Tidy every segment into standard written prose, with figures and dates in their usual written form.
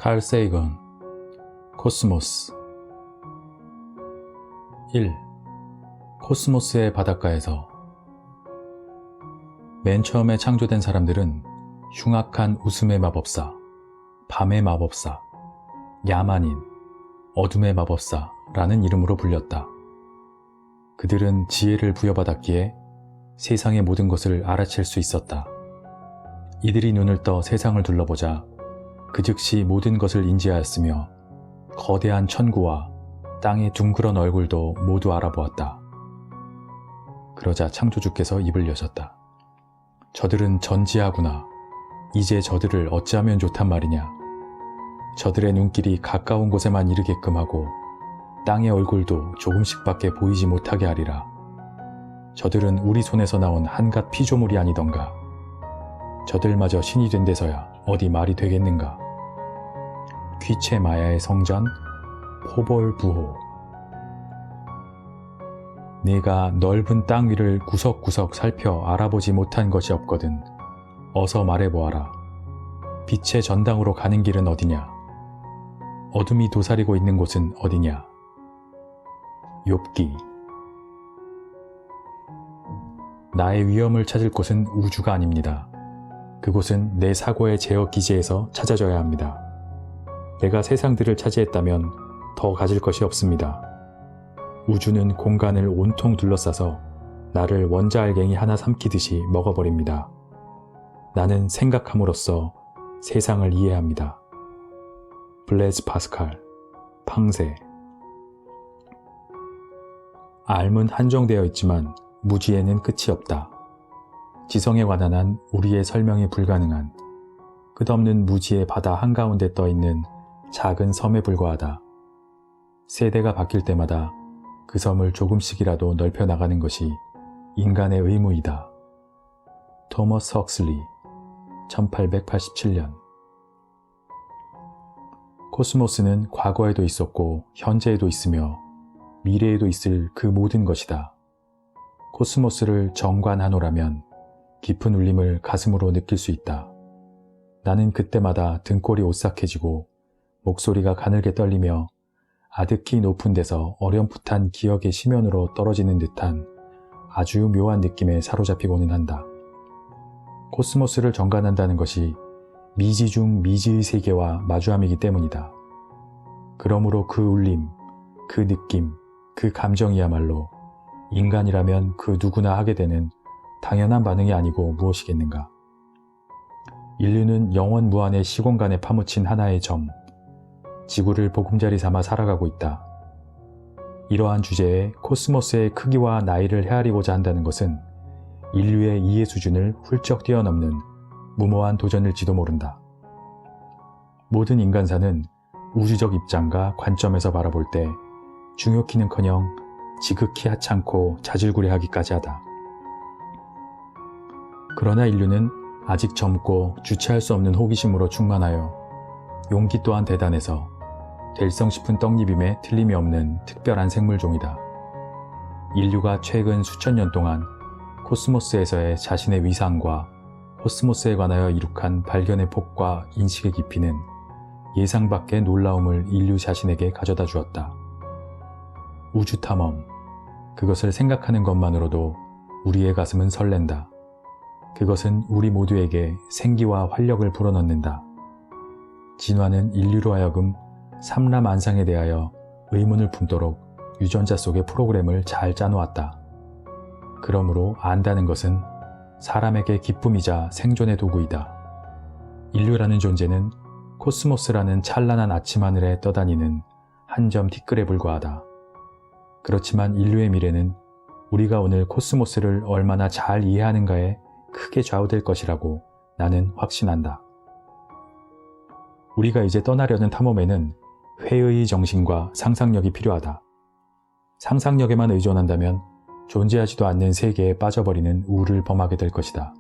칼 세이건, 코스모스. 1. 코스모스의 바닷가에서. 맨 처음에 창조된 사람들은 흉악한 웃음의 마법사, 밤의 마법사, 야만인, 어둠의 마법사라는 이름으로 불렸다. 그들은 지혜를 부여받았기에 세상의 모든 것을 알아챌 수 있었다. 이들이 눈을 떠 세상을 둘러보자 그 즉시 모든 것을 인지하였으며 거대한 천구와 땅의 둥그런 얼굴도 모두 알아보았다. 그러자 창조주께서 입을 여셨다. 저들은 전지하구나. 이제 저들을 어찌하면 좋단 말이냐. 저들의 눈길이 가까운 곳에만 이르게끔 하고 땅의 얼굴도 조금씩밖에 보이지 못하게 하리라. 저들은 우리 손에서 나온 한갓 피조물이 아니던가. 저들마저 신이 된 데서야 어디 말이 되겠는가. 귀체 마야의 성전 포볼부호. 네가 넓은 땅 위를 구석구석 살펴 알아보지 못한 것이 없거든 어서 말해보아라. 빛의 전당으로 가는 길은 어디냐? 어둠이 도사리고 있는 곳은 어디냐? 욥기. 나의 위엄을 찾을 곳은 우주가 아닙니다. 그곳은 내 사고의 제어 기제에서 찾아져야 합니다. 내가 세상들을 차지했다면 더 가질 것이 없습니다. 우주는 공간을 온통 둘러싸서 나를 원자알갱이 하나 삼키듯이 먹어버립니다. 나는 생각함으로써 세상을 이해합니다. 블레즈 파스칼, 팡세. 알은 한정되어 있지만 무지에는 끝이 없다. 지성에 관한 한 우리의 설명이 불가능한 끝없는 무지의 바다 한가운데 떠있는 작은 섬에 불과하다. 세대가 바뀔 때마다 그 섬을 조금씩이라도 넓혀 나가는 것이 인간의 의무이다. 토머스 헉슬리, 1887년. 코스모스는 과거에도 있었고 현재에도 있으며 미래에도 있을 그 모든 것이다. 코스모스를 정관하노라면 깊은 울림을 가슴으로 느낄 수 있다. 나는 그때마다 등골이 오싹해지고 목소리가 가늘게 떨리며 아득히 높은 데서 어렴풋한 기억의 심연으로 떨어지는 듯한 아주 묘한 느낌에 사로잡히고는 한다. 코스모스를 정관한다는 것이 미지 중 미지의 세계와 마주함이기 때문이다. 그러므로 그 울림, 그 느낌, 그 감정이야말로 인간이라면 그 누구나 하게 되는 당연한 반응이 아니고 무엇이겠는가. 인류는 영원 무한의 시공간에 파묻힌 하나의 점, 지구를 보금자리 삼아 살아가고 있다. 이러한 주제에 코스모스의 크기와 나이를 헤아리고자 한다는 것은 인류의 이해 수준을 훌쩍 뛰어넘는 무모한 도전일지도 모른다. 모든 인간사는 우주적 입장과 관점에서 바라볼 때 중요키는커녕 지극히 하찮고 자질구레하기까지 하다. 그러나 인류는 아직 젊고 주체할 수 없는 호기심으로 충만하여 용기 또한 대단해서 될성 싶은 떡잎임에 틀림이 없는 특별한 생물종이다. 인류가 최근 수천 년 동안 코스모스에서의 자신의 위상과 코스모스에 관하여 이룩한 발견의 폭과 인식의 깊이는 예상 밖의 놀라움을 인류 자신에게 가져다 주었다. 우주 탐험, 그것을 생각하는 것만으로도 우리의 가슴은 설렌다. 그것은 우리 모두에게 생기와 활력을 불어넣는다. 진화는 인류로 하여금 삼라만상에 대하여 의문을 품도록 유전자 속의 프로그램을 잘 짜놓았다. 그러므로 안다는 것은 사람에게 기쁨이자 생존의 도구이다. 인류라는 존재는 코스모스라는 찬란한 아침 하늘에 떠다니는 한 점 티끌에 불과하다. 그렇지만 인류의 미래는 우리가 오늘 코스모스를 얼마나 잘 이해하는가에 크게 좌우될 것이라고 나는 확신한다. 우리가 이제 떠나려는 탐험에는 회의의 정신과 상상력이 필요하다. 상상력에만 의존한다면 존재하지도 않는 세계에 빠져버리는 우를 범하게 될 것이다.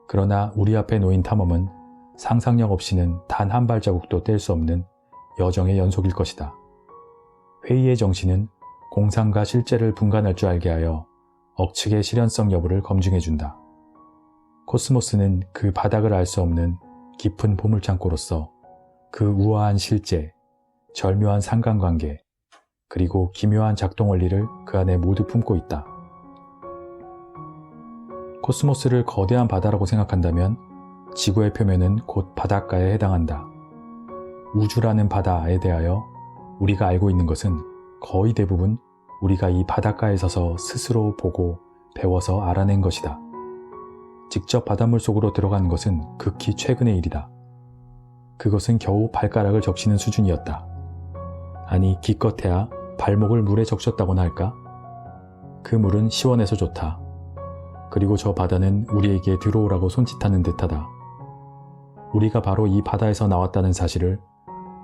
그러나 우리 앞에 놓인 탐험은 상상력 없이는 단 한 발자국도 뗄 수 없는 여정의 연속일 것이다. 회의의 정신은 공상과 실제를 분간할 줄 알게 하여 억측의 실현성 여부를 검증해준다. 코스모스는 그 바닥을 알 수 없는 깊은 보물창고로서 그 우아한 실제, 절묘한 상관관계, 그리고 기묘한 작동 원리를 그 안에 모두 품고 있다. 코스모스를 거대한 바다라고 생각한다면 지구의 표면은 곧 바닷가에 해당한다. 우주라는 바다에 대하여 우리가 알고 있는 것은 거의 대부분 우리가 이 바닷가에 서서 스스로 보고 배워서 알아낸 것이다. 직접 바닷물 속으로 들어가는 것은 극히 최근의 일이다. 그것은 겨우 발가락을 적시는 수준이었다. 아니, 기껏해야 발목을 물에 적셨다고나 할까? 그 물은 시원해서 좋다. 그리고 저 바다는 우리에게 들어오라고 손짓하는 듯하다. 우리가 바로 이 바다에서 나왔다는 사실을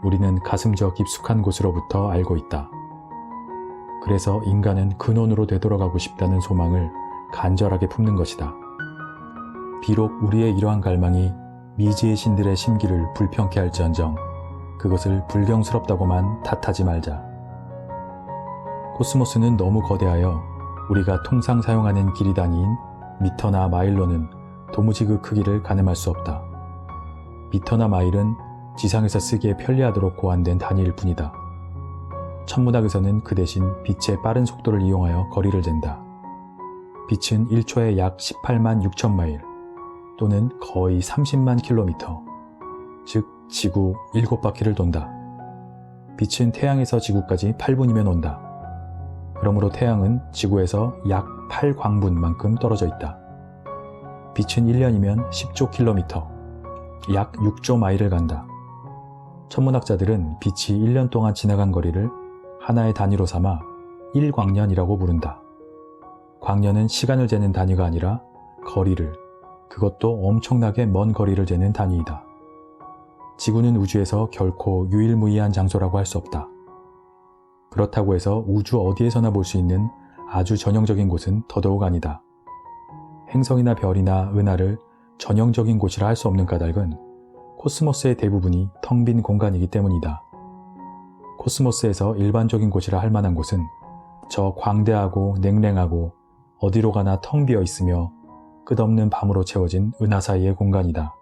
우리는 가슴 저 깊숙한 곳으로부터 알고 있다. 그래서 인간은 근원으로 되돌아가고 싶다는 소망을 간절하게 품는 것이다. 비록 우리의 이러한 갈망이 미지의 신들의 심기를 불편케 할지언정 그것을 불경스럽다고만 탓하지 말자. 코스모스는 너무 거대하여 우리가 통상 사용하는 길이 단위인 미터나 마일로는 도무지 그 크기를 가늠할 수 없다. 미터나 마일은 지상에서 쓰기에 편리하도록 고안된 단위일 뿐이다. 천문학에서는 그 대신 빛의 빠른 속도를 이용하여 거리를 잰다. 빛은 1초에 약 18만 6천 마일 또는 거의 30만 킬로미터, 즉 지구 7바퀴를 돈다. 빛은 태양에서 지구까지 8분이면 온다. 그러므로 태양은 지구에서 약 8광분만큼 떨어져 있다. 빛은 1년이면 10조 킬로미터, 약 6조 마일을 간다. 천문학자들은 빛이 1년 동안 지나간 거리를 하나의 단위로 삼아 1광년이라고 부른다. 광년은 시간을 재는 단위가 아니라 거리를, 그것도 엄청나게 먼 거리를 재는 단위이다. 지구는 우주에서 결코 유일무이한 장소라고 할 수 없다. 그렇다고 해서 우주 어디에서나 볼 수 있는 아주 전형적인 곳은 더더욱 아니다. 행성이나 별이나 은하를 전형적인 곳이라 할 수 없는 까닭은 코스모스의 대부분이 텅 빈 공간이기 때문이다. 코스모스에서 일반적인 곳이라 할 만한 곳은 저 광대하고 냉랭하고 어디로 가나 텅 비어 있으며 끝없는 밤으로 채워진 은하 사이의 공간이다.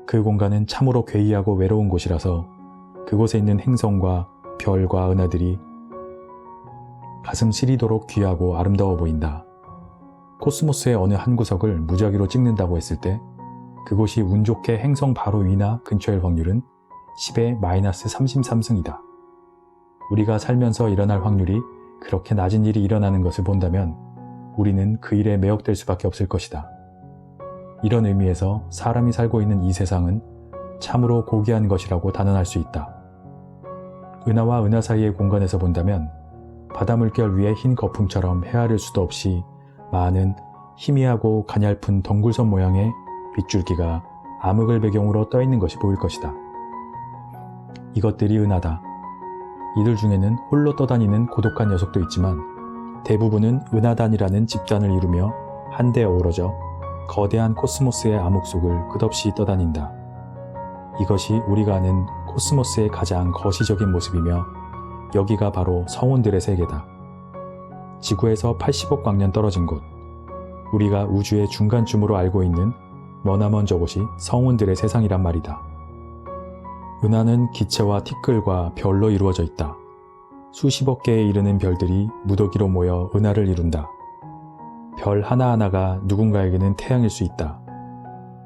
그 공간은 참으로 괴이하고 외로운 곳이라서 그곳에 있는 행성과 별과 은하들이 가슴 시리도록 귀하고 아름다워 보인다. 코스모스의 어느 한 구석을 무작위로 찍는다고 했을 때 그곳이 운 좋게 행성 바로 위나 근처일 확률은 10의 마이너스 33승이다. 우리가 살면서 일어날 확률이 그렇게 낮은 일이 일어나는 것을 본다면 우리는 그 일에 매혹될 수밖에 없을 것이다. 이런 의미에서 사람이 살고 있는 이 세상은 참으로 고귀한 것이라고 단언할 수 있다. 은하와 은하 사이의 공간에서 본다면 바닷물결 위의 흰 거품처럼 헤아릴 수도 없이 많은 희미하고 가냘픈 덩굴선 모양의 빗줄기가 암흑을 배경으로 떠있는 것이 보일 것이다. 이것들이 은하다. 이들 중에는 홀로 떠다니는 고독한 녀석도 있지만 대부분은 은하단이라는 집단을 이루며 한데 어우러져 거대한 코스모스의 암흑 속을 끝없이 떠다닌다. 이것이 우리가 아는 코스모스의 가장 거시적인 모습이며 여기가 바로 성운들의 세계다. 지구에서 80억 광년 떨어진 곳, 우리가 우주의 중간쯤으로 알고 있는 머나먼 저곳이 성운들의 세상이란 말이다. 은하는 기체와 티끌과 별로 이루어져 있다. 수십억 개에 이르는 별들이 무더기로 모여 은하를 이룬다. 별 하나하나가 누군가에게는 태양일 수 있다.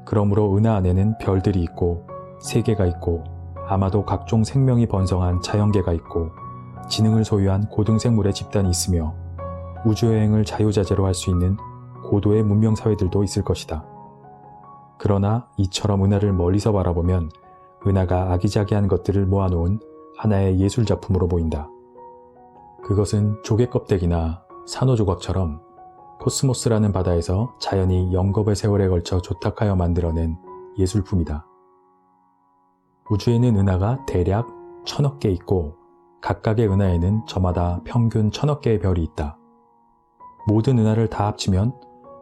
그러므로 은하 안에는 별들이 있고 세계가 있고 아마도 각종 생명이 번성한 자연계가 있고 지능을 소유한 고등생물의 집단이 있으며 우주여행을 자유자재로 할 수 있는 고도의 문명사회들도 있을 것이다. 그러나 이처럼 은하를 멀리서 바라보면 은하가 아기자기한 것들을 모아놓은 하나의 예술작품으로 보인다. 그것은 조개껍데기나 산호조각처럼 코스모스라는 바다에서 자연이 영겁의 세월에 걸쳐 조탁하여 만들어낸 예술품이다. 우주에는 은하가 대략 1000억 개 있고 각각의 은하에는 저마다 평균 1000억 개의 별이 있다. 모든 은하를 다 합치면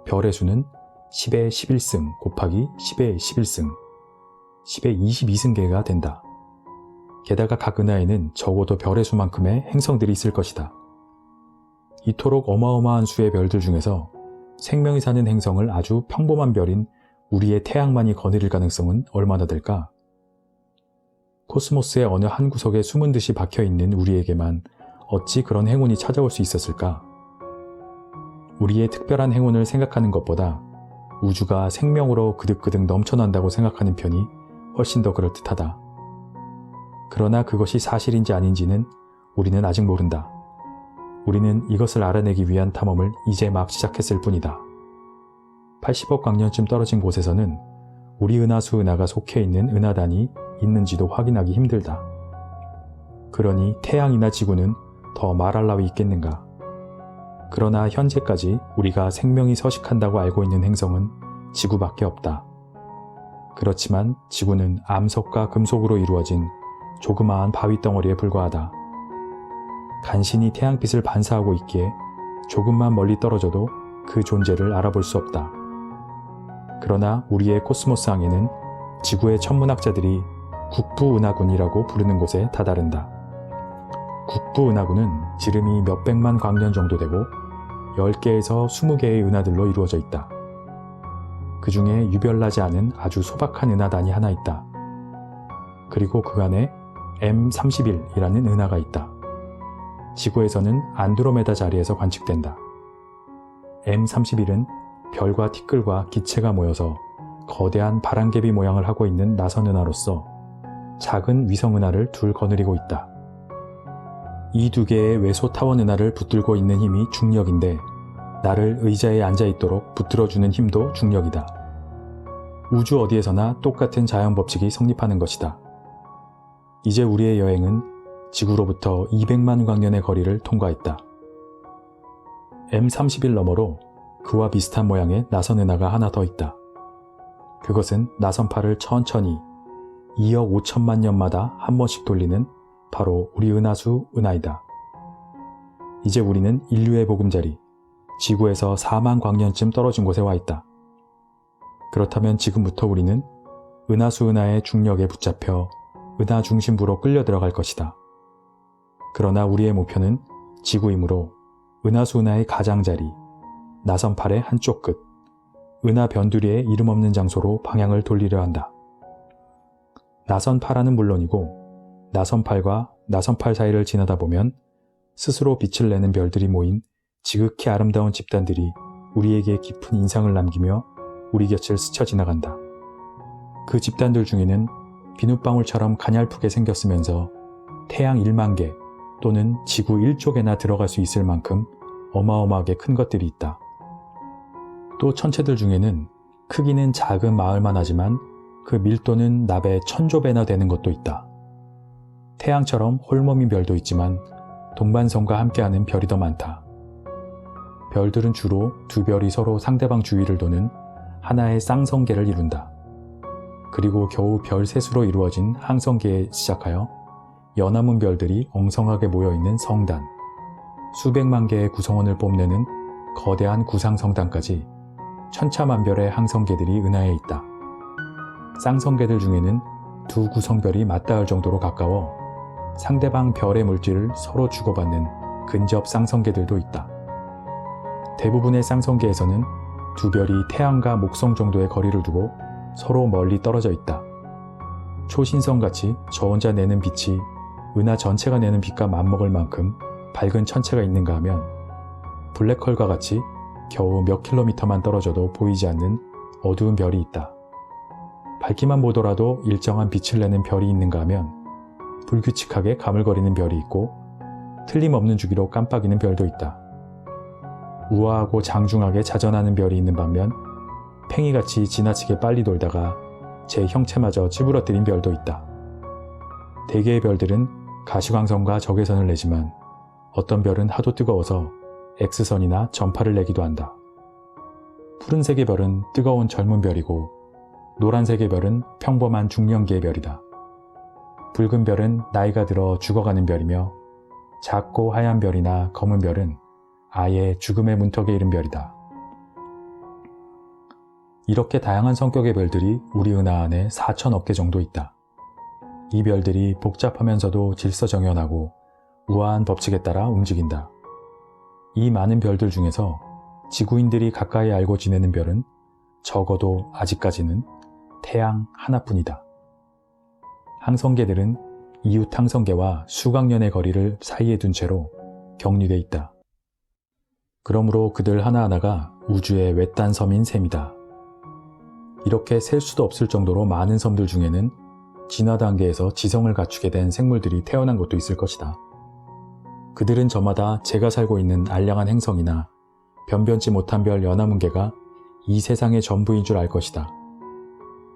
별의 수는 10의 11승 곱하기 10의 11승, 10의 22승계가 된다. 게다가 각 은하에는 적어도 별의 수만큼의 행성들이 있을 것이다. 이토록 어마어마한 수의 별들 중에서 생명이 사는 행성을 아주 평범한 별인 우리의 태양만이 거느릴 가능성은 얼마나 될까? 코스모스의 어느 한 구석에 숨은 듯이 박혀있는 우리에게만 어찌 그런 행운이 찾아올 수 있었을까? 우리의 특별한 행운을 생각하는 것보다 우주가 생명으로 그득그득 넘쳐난다고 생각하는 편이 훨씬 더 그럴듯하다. 그러나 그것이 사실인지 아닌지는 우리는 아직 모른다. 우리는 이것을 알아내기 위한 탐험을 이제 막 시작했을 뿐이다. 80억 광년쯤 떨어진 곳에서는 우리 은하수 은하가 속해 있는 은하단이 있는지도 확인하기 힘들다. 그러니 태양이나 지구는 더 말할 나위 있겠는가. 그러나 현재까지 우리가 생명이 서식한다고 알고 있는 행성은 지구밖에 없다. 그렇지만 지구는 암석과 금속으로 이루어진 조그마한 바위 덩어리에 불과하다. 간신히 태양빛을 반사하고 있기에 조금만 멀리 떨어져도 그 존재를 알아볼 수 없다. 그러나 우리의 코스모스항에는 지구의 천문학자들이 국부은하군이라고 부르는 곳에 다다른다. 국부은하군은 지름이 몇백만 광년 정도 되고 10개에서 20개의 은하들로 이루어져 있다. 그 중에 유별나지 않은 아주 소박한 은하단이 하나 있다. 그리고 그 안에 M31이라는 은하가 있다. 지구에서는 안드로메다 자리에서 관측된다. M31은 별과 티끌과 기체가 모여서 거대한 바람개비 모양을 하고 있는 나선 은하로서 작은 위성 은하를 둘 거느리고 있다. 이 두 개의 외소 타원 은하를 붙들고 있는 힘이 중력인데 나를 의자에 앉아있도록 붙들어주는 힘도 중력이다. 우주 어디에서나 똑같은 자연 법칙이 성립하는 것이다. 이제 우리의 여행은 지구로부터 200만 광년의 거리를 통과했다. M31 너머로 그와 비슷한 모양의 나선 은하가 하나 더 있다. 그것은 나선팔을 천천히 2억 5천만 년마다 한 번씩 돌리는 바로 우리 은하수 은하이다. 이제 우리는 인류의 보금자리, 지구에서 4만 광년쯤 떨어진 곳에 와 있다. 그렇다면 지금부터 우리는 은하수 은하의 중력에 붙잡혀 은하 중심부로 끌려 들어갈 것이다. 그러나 우리의 목표는 지구이므로 은하수 은하의 가장자리, 나선팔의 한쪽 끝, 은하 변두리의 이름 없는 장소로 방향을 돌리려 한다. 나선팔하는 물론이고 나선팔과 나선팔 사이를 지나다 보면 스스로 빛을 내는 별들이 모인 지극히 아름다운 집단들이 우리에게 깊은 인상을 남기며 우리 곁을 스쳐 지나간다. 그 집단들 중에는 비눗방울처럼 가냘프게 생겼으면서 태양 1만 개 또는 지구 1조 개나 들어갈 수 있을 만큼 어마어마하게 큰 것들이 있다. 또 천체들 중에는 크기는 작은 마을만 하지만 그 밀도는 납의 1000조 배나 되는 것도 있다. 태양처럼 홀몸인 별도 있지만 동반성과 함께하는 별이 더 많다. 별들은 주로 두 별이 서로 상대방 주위를 도는 하나의 쌍성계를 이룬다. 그리고 겨우 별 셋으로 이루어진 항성계에 시작하여 연암은 별들이 엉성하게 모여있는 성단, 수백만 개의 구성원을 뽐내는 거대한 구상성단까지 천차만별의 항성계들이 은하에 있다. 쌍성계들 중에는 두 구성별이 맞닿을 정도로 가까워 상대방 별의 물질을 서로 주고받는 근접 쌍성계들도 있다. 대부분의 쌍성계에서는 두 별이 태양과 목성 정도의 거리를 두고 서로 멀리 떨어져 있다. 초신성같이 저 혼자 내는 빛이 은하 전체가 내는 빛과 맞먹을 만큼 밝은 천체가 있는가 하면 블랙홀과 같이 겨우 몇 킬로미터만 떨어져도 보이지 않는 어두운 별이 있다. 밝기만 보더라도 일정한 빛을 내는 별이 있는가 하면 불규칙하게 가물거리는 별이 있고 틀림없는 주기로 깜빡이는 별도 있다. 우아하고 장중하게 자전하는 별이 있는 반면 팽이같이 지나치게 빨리 돌다가 제 형체마저 찌부러뜨린 별도 있다. 대개의 별들은 가시광선과 적외선을 내지만 어떤 별은 하도 뜨거워서 X선이나 전파를 내기도 한다. 푸른색의 별은 뜨거운 젊은 별이고 노란색의 별은 평범한 중년기의 별이다. 붉은 별은 나이가 들어 죽어가는 별이며 작고 하얀 별이나 검은 별은 아예 죽음의 문턱에 이른 별이다. 이렇게 다양한 성격의 별들이 우리 은하 안에 4천억 개 정도 있다. 이 별들이 복잡하면서도 질서정연하고 우아한 법칙에 따라 움직인다. 이 많은 별들 중에서 지구인들이 가까이 알고 지내는 별은 적어도 아직까지는 태양 하나뿐이다. 항성계들은 이웃 항성계와 수억 년의 거리를 사이에 둔 채로 격리돼 있다. 그러므로 그들 하나하나가 우주의 외딴 섬인 셈이다. 이렇게 셀 수도 없을 정도로 많은 섬들 중에는 진화 단계에서 지성을 갖추게 된 생물들이 태어난 것도 있을 것이다. 그들은 저마다 제가 살고 있는 알량한 행성이나 변변치 못한 별 연합문계가 이 세상의 전부인 줄 알 것이다.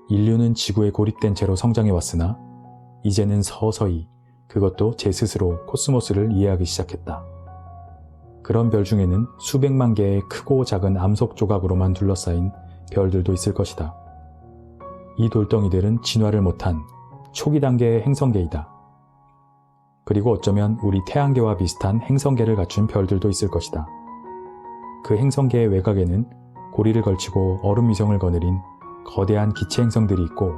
인류는 지구에 고립된 채로 성장해 왔으나 이제는 서서히 그것도 제 스스로 코스모스를 이해하기 시작했다. 그런 별 중에는 수백만 개의 크고 작은 암석 조각으로만 둘러싸인 별들도 있을 것이다. 이 돌덩이들은 진화를 못한 초기 단계의 행성계이다. 그리고 어쩌면 우리 태양계와 비슷한 행성계를 갖춘 별들도 있을 것이다. 그 행성계의 외곽에는 고리를 걸치고 얼음 위성을 거느린 거대한 기체 행성들이 있고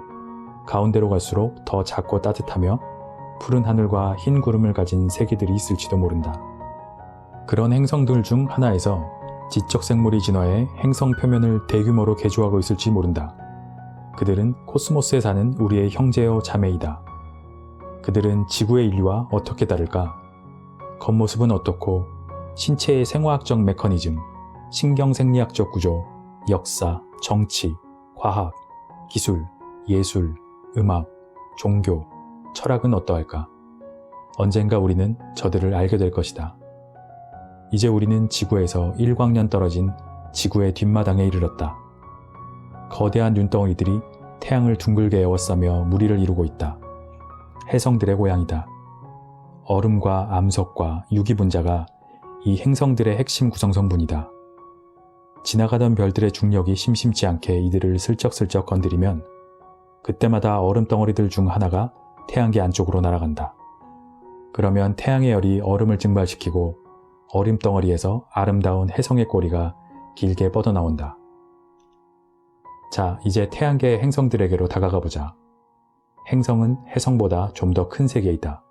가운데로 갈수록 더 작고 따뜻하며 푸른 하늘과 흰 구름을 가진 세계들이 있을지도 모른다. 그런 행성들 중 하나에서 지적 생물이 진화해 행성 표면을 대규모로 개조하고 있을지 모른다. 그들은 코스모스에 사는 우리의 형제여 자매이다. 그들은 지구의 인류와 어떻게 다를까? 겉모습은 어떻고 신체의 생화학적 메커니즘, 신경생리학적 구조, 역사, 정치, 과학, 기술, 예술, 음악, 종교, 철학은 어떠할까? 언젠가 우리는 저들을 알게 될 것이다. 이제 우리는 지구에서 1광년 떨어진 지구의 뒷마당에 이르렀다. 거대한 눈덩이들이 태양을 둥글게 에워싸며 무리를 이루고 있다. 해성들의 고향이다. 얼음과 암석과 유기분자가 이 행성들의 핵심 구성 성분이다. 지나가던 별들의 중력이 심심치 않게 이들을 슬쩍슬쩍 건드리면 그때마다 얼음 덩어리들 중 하나가 태양계 안쪽으로 날아간다. 그러면 태양의 열이 얼음을 증발시키고 얼음 덩어리에서 아름다운 해성의 꼬리가 길게 뻗어나온다. 자, 이제 태양계의 행성들에게로 다가가 보자. 행성은 해성보다 좀 더 큰 세계이다.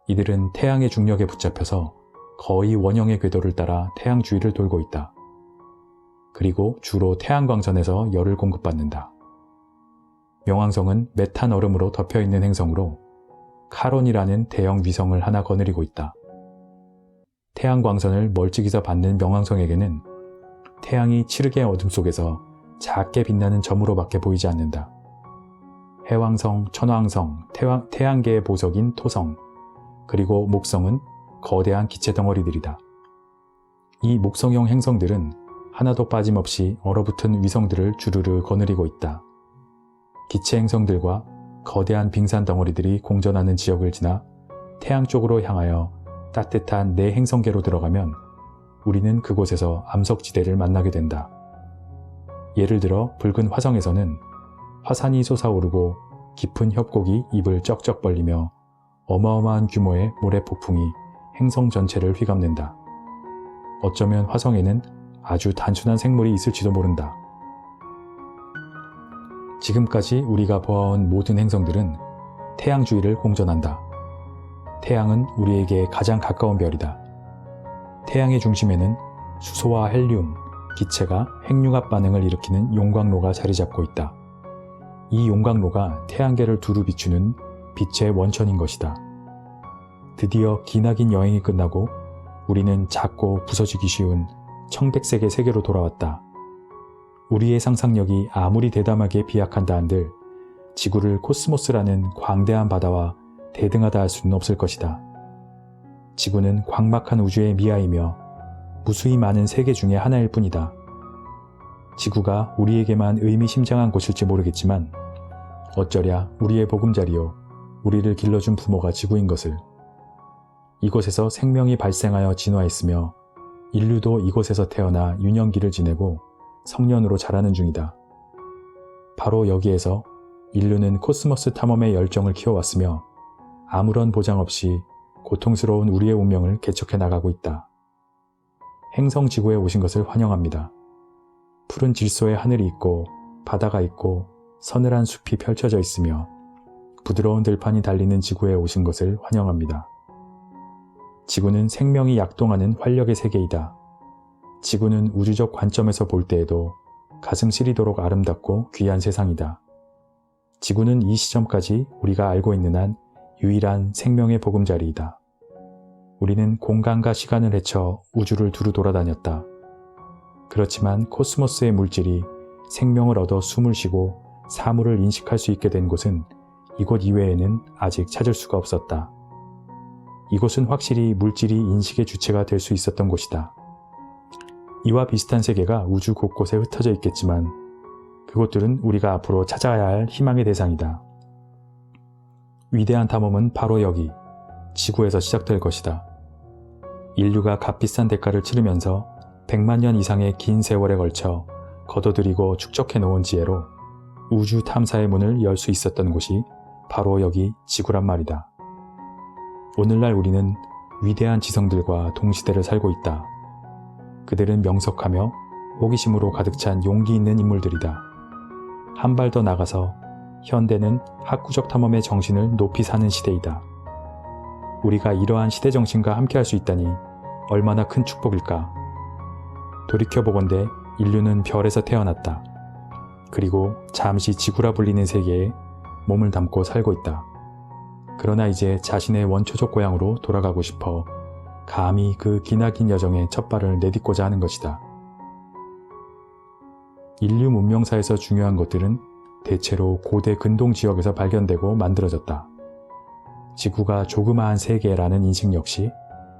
이들은 태양의 중력에 붙잡혀서 거의 원형의 궤도를 따라 태양 주위를 돌고 있다. 그리고 주로 태양광선에서 열을 공급받는다. 명왕성은 메탄 얼음으로 덮여있는 행성으로 카론이라는 대형 위성을 하나 거느리고 있다. 태양광선을 멀찍이서 받는 명왕성에게는 태양이 칠흑의 어둠 속에서 작게 빛나는 점으로밖에 보이지 않는다. 해왕성, 천왕성, 태양계의 보석인 토성, 그리고 목성은 거대한 기체 덩어리들이다. 이 목성형 행성들은 하나도 빠짐없이 얼어붙은 위성들을 주르르 거느리고 있다. 기체 행성들과 거대한 빙산 덩어리들이 공전하는 지역을 지나 태양 쪽으로 향하여 따뜻한 내 행성계로 들어가면 우리는 그곳에서 암석지대를 만나게 된다. 예를 들어 붉은 화성에서는 화산이 솟아오르고 깊은 협곡이 입을 쩍쩍 벌리며 어마어마한 규모의 모래폭풍이 행성 전체를 휘감는다. 어쩌면 화성에는 아주 단순한 생물이 있을지도 모른다. 지금까지 우리가 보아온 모든 행성들은 태양 주위를 공전한다. 태양은 우리에게 가장 가까운 별이다. 태양의 중심에는 수소와 헬륨, 기체가 핵융합 반응을 일으키는 용광로가 자리 잡고 있다. 이 용광로가 태양계를 두루 비추는 빛의 원천인 것이다. 드디어 기나긴 여행이 끝나고 우리는 작고 부서지기 쉬운 청백색의 세계로 돌아왔다. 우리의 상상력이 아무리 대담하게 비약한다 한들 지구를 코스모스라는 광대한 바다와 대등하다 할 수는 없을 것이다. 지구는 광막한 우주의 미아이며 무수히 많은 세계 중에 하나일 뿐이다. 지구가 우리에게만 의미심장한 곳일지 모르겠지만 어쩌랴 우리의 보금자리요, 우리를 길러준 부모가 지구인 것을. 이곳에서 생명이 발생하여 진화했으며 인류도 이곳에서 태어나 유년기를 지내고 성년으로 자라는 중이다. 바로 여기에서 인류는 코스모스 탐험의 열정을 키워왔으며 아무런 보장 없이 고통스러운 우리의 운명을 개척해 나가고 있다. 행성 지구에 오신 것을 환영합니다. 푸른 질소의 하늘이 있고 바다가 있고 서늘한 숲이 펼쳐져 있으며 부드러운 들판이 달리는 지구에 오신 것을 환영합니다. 지구는 생명이 약동하는 활력의 세계이다. 지구는 우주적 관점에서 볼 때에도 가슴 시리도록 아름답고 귀한 세상이다. 지구는 이 시점까지 우리가 알고 있는 한 유일한 생명의 보금자리이다. 우리는 공간과 시간을 헤쳐 우주를 두루 돌아다녔다. 그렇지만 코스모스의 물질이 생명을 얻어 숨을 쉬고 사물을 인식할 수 있게 된 곳은 이곳 이외에는 아직 찾을 수가 없었다. 이곳은 확실히 물질이 인식의 주체가 될 수 있었던 곳이다. 이와 비슷한 세계가 우주 곳곳에 흩어져 있겠지만 그곳들은 우리가 앞으로 찾아야 할 희망의 대상이다. 위대한 탐험은 바로 여기, 지구에서 시작될 것이다. 인류가 값비싼 대가를 치르면서 100만 년 이상의 긴 세월에 걸쳐 거둬들이고 축적해 놓은 지혜로 우주 탐사의 문을 열 수 있었던 곳이 바로 여기 지구란 말이다. 오늘날 우리는 위대한 지성들과 동시대를 살고 있다. 그들은 명석하며 호기심으로 가득 찬 용기 있는 인물들이다. 한 발 더 나가서 현대는 학구적 탐험의 정신을 높이 사는 시대이다. 우리가 이러한 시대 정신과 함께할 수 있다니 얼마나 큰 축복일까. 돌이켜보건대 인류는 별에서 태어났다. 그리고 잠시 지구라 불리는 세계에 몸을 담고 살고 있다. 그러나 이제 자신의 원초적 고향으로 돌아가고 싶어 감히 그 기나긴 여정에 첫 발을 내딛고자 하는 것이다. 인류 문명사에서 중요한 것들은 대체로 고대 근동 지역에서 발견되고 만들어졌다. 지구가 조그마한 세계라는 인식 역시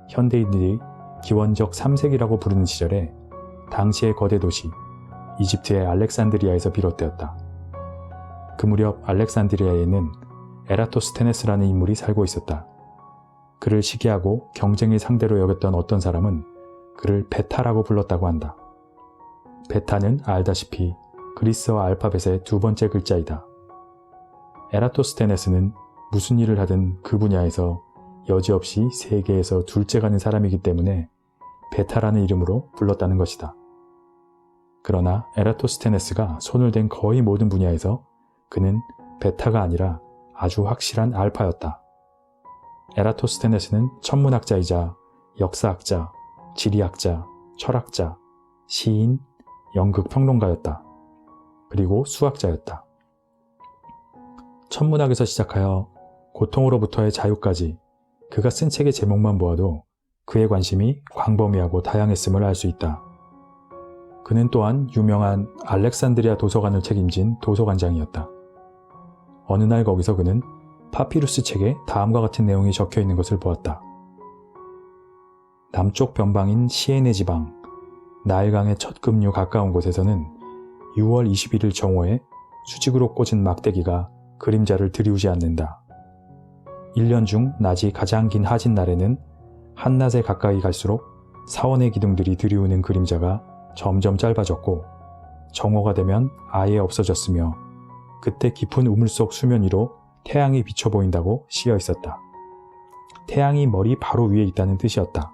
현대인들이 기원적 3세기라고 부르는 시절에 당시의 거대 도시 이집트의 알렉산드리아에서 비롯되었다. 그 무렵 알렉산드리아에는 에라토스테네스라는 인물이 살고 있었다. 그를 시기하고 경쟁의 상대로 여겼던 어떤 사람은 그를 베타라고 불렀다고 한다. 베타는 알다시피 그리스어 알파벳의 두 번째 글자이다. 에라토스테네스는 무슨 일을 하든 그 분야에서 여지없이 세계에서 둘째가는 사람이기 때문에 베타라는 이름으로 불렀다는 것이다. 그러나 에라토스테네스가 손을 댄 거의 모든 분야에서 그는 베타가 아니라 아주 확실한 알파였다. 에라토스테네스는 천문학자이자 역사학자, 지리학자, 철학자, 시인, 연극평론가였다. 그리고 수학자였다. 천문학에서 시작하여 고통으로부터의 자유까지 그가 쓴 책의 제목만 보아도 그의 관심이 광범위하고 다양했음을 알 수 있다. 그는 또한 유명한 알렉산드리아 도서관을 책임진 도서관장이었다. 어느 날 거기서 그는 파피루스 책에 다음과 같은 내용이 적혀 있는 것을 보았다. 남쪽 변방인 시에네 지방, 나일강의 첫 급류 가까운 곳에서는 6월 21일 정오에 수직으로 꽂은 막대기가 그림자를 들이우지 않는다. 1년 중 낮이 가장 긴 하진 날에는 한낮에 가까이 갈수록 사원의 기둥들이 들이우는 그림자가 점점 짧아졌고 정오가 되면 아예 없어졌으며 그때 깊은 우물 속 수면 위로 태양이 비쳐 보인다고 쓰여 있었다. 태양이 머리 바로 위에 있다는 뜻이었다.